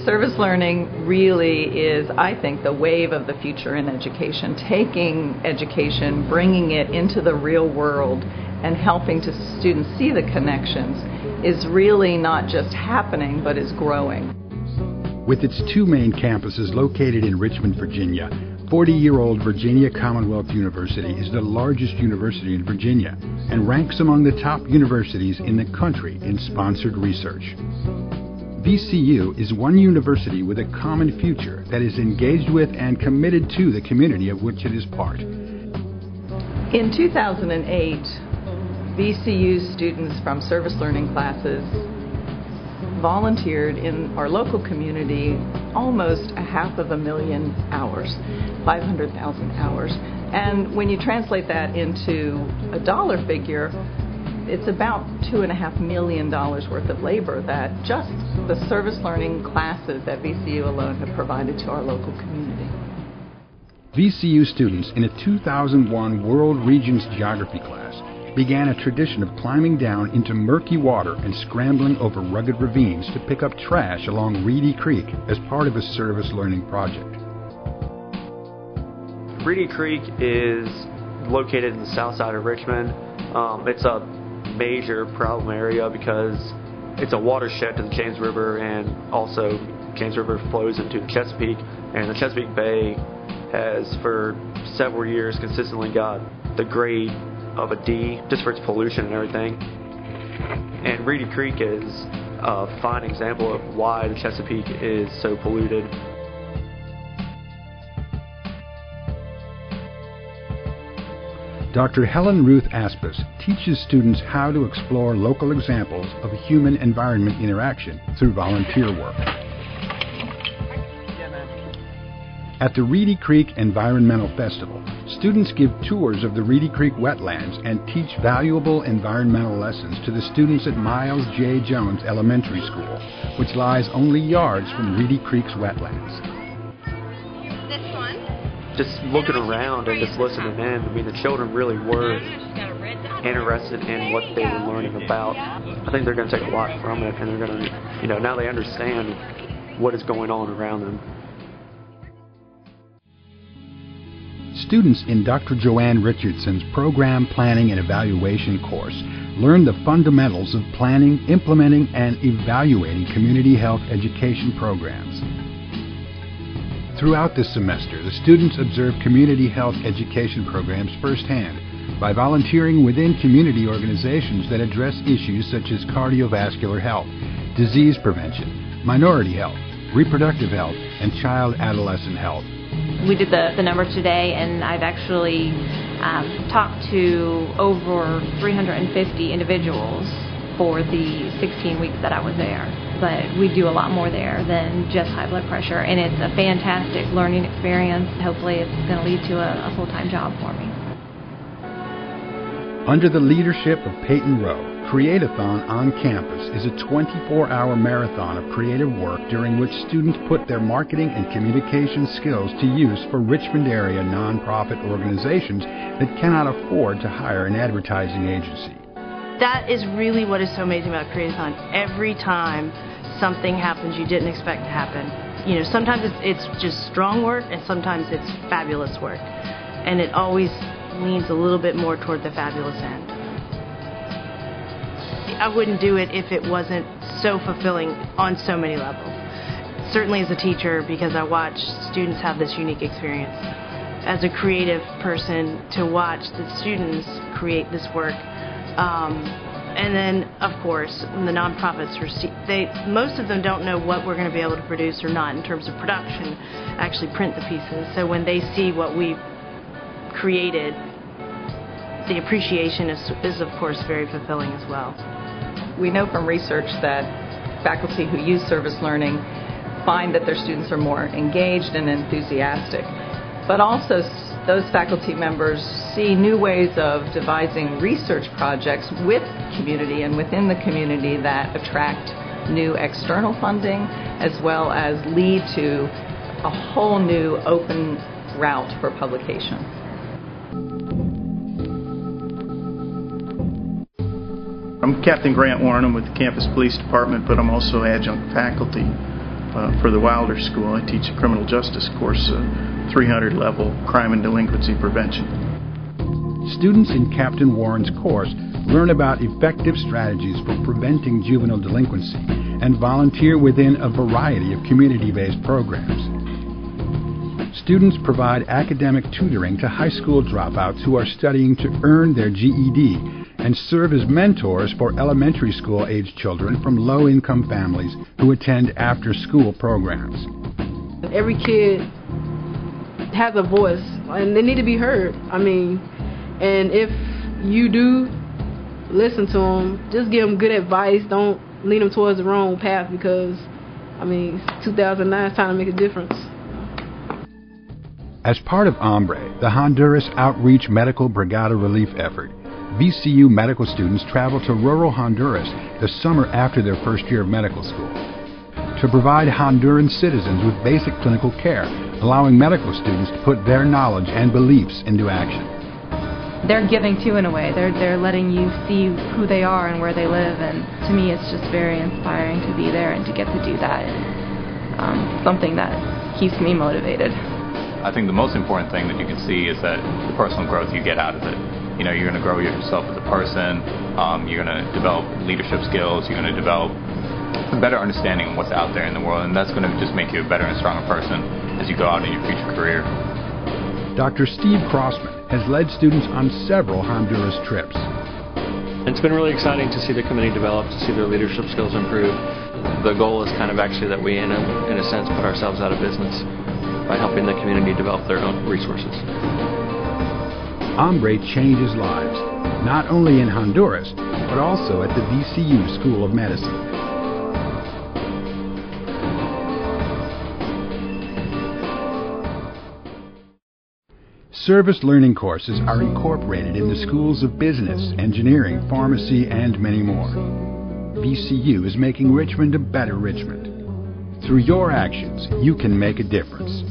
Service learning really is, I think, the wave of the future in education. Taking education, bringing it into the real world, and helping to students see the connections is really not just happening, but is growing. With its two main campuses located in Richmond, Virginia, 40-year-old Virginia Commonwealth University is the largest university in Virginia and ranks among the top universities in the country in sponsored research. VCU is one university with a common future that is engaged with and committed to the community of which it is part. In 2008, VCU students from service learning classes volunteered in our local community almost 500,000 hours, 500,000 hours. And when you translate that into a dollar figure, it's about $2.5 million worth of labor that just the service learning classes at VCU alone have provided to our local community. VCU students in a 2001 World Regions Geography class began a tradition of climbing down into murky water and scrambling over rugged ravines to pick up trash along Reedy Creek as part of a service learning project. Reedy Creek is located in the south side of Richmond. It's a major problem area because it's a watershed to the James River, and also James River flows into the Chesapeake, and the Chesapeake Bay has for several years consistently got the grade of a D just for its pollution and everything. And Reedy Creek is a fine example of why the Chesapeake is so polluted. Dr. Helen Ruth Aspis teaches students how to explore local examples of human-environment interaction through volunteer work. At the Reedy Creek Environmental Festival, students give tours of the Reedy Creek wetlands and teach valuable environmental lessons to the students at Miles J. Jones Elementary School, which lies only yards from Reedy Creek's wetlands. This one? Just looking around and just listening in, I mean, the children really were interested in what they were learning about. I think they're going to take a lot from it, and they're going to, now they understand what is going on around them. Students in Dr. Joanne Richardson's Program Planning and Evaluation course learn the fundamentals of planning, implementing, and evaluating community health education programs. Throughout this semester, the students observe community health education programs firsthand by volunteering within community organizations that address issues such as cardiovascular health, disease prevention, minority health, reproductive health, and child-adolescent health. We did the numbers today, and I've actually talked to over 350 individuals for the 16 weeks that I was there. But we do a lot more there than just high blood pressure, and it's a fantastic learning experience. Hopefully it's going to lead to a full-time job for me. Under the leadership of Peyton Rowe, Create-a-thon on campus is a 24-hour marathon of creative work during which students put their marketing and communication skills to use for Richmond area nonprofit organizations that cannot afford to hire an advertising agency. That is really what is so amazing about Create-a-thon. Every time something happens you didn't expect to happen. Sometimes it's just strong work, and sometimes it's fabulous work. And it always leans a little bit more toward the fabulous end. I wouldn't do it if it wasn't so fulfilling on so many levels. Certainly as a teacher, because I watch students have this unique experience. As a creative person, to watch the students create this work. And then, of course, the nonprofits, most of them don't know what we're going to be able to produce or not in terms of production, actually print the pieces. So when they see what we've created, the appreciation is of course very fulfilling as well. We know from research that faculty who use service learning find that their students are more engaged and enthusiastic, but also those faculty members see new ways of devising research projects with community and within the community that attract new external funding, as well as lead to a whole new open route for publication. I'm Captain Grant Warren. I'm with the Campus Police Department, but I'm also adjunct faculty. for the Wilder School. I teach a criminal justice course, 300 level crime and delinquency prevention. Students in Captain Warren's course learn about effective strategies for preventing juvenile delinquency and volunteer within a variety of community-based programs. Students provide academic tutoring to high school dropouts who are studying to earn their GED and serve as mentors for elementary school-aged children from low-income families who attend after-school programs. Every kid has a voice, and they need to be heard. And if you do listen to them, just give them good advice. Don't lead them towards the wrong path because, 2009 is time to make a difference. As part of HOMBRE, the Honduras Outreach Medical Brigada Relief Effort, VCU medical students travel to rural Honduras the summer after their first year of medical school to provide Honduran citizens with basic clinical care, allowing medical students to put their knowledge and beliefs into action. They're giving too, in a way. They're letting you see who they are and where they live, and to me it's just very inspiring to be there and to get to do that. Something that keeps me motivated. I think the most important thing that you can see is that the personal growth you get out of it. You're going to grow yourself as a person, you're going to develop leadership skills, you're going to develop a better understanding of what's out there in the world, and that's going to just make you a better and stronger person as you go out in your future career. Dr. Steve Crossman has led students on several Honduras trips. It's been really exciting to see the committee develop, to see their leadership skills improve. The goal is kind of actually that we, in a sense, put ourselves out of business by helping the community develop their own resources. HOMBRE changes lives, not only in Honduras, but also at the VCU School of Medicine. Service learning courses are incorporated in the schools of business, engineering, pharmacy, and many more. VCU is making Richmond a better Richmond. Through your actions, you can make a difference.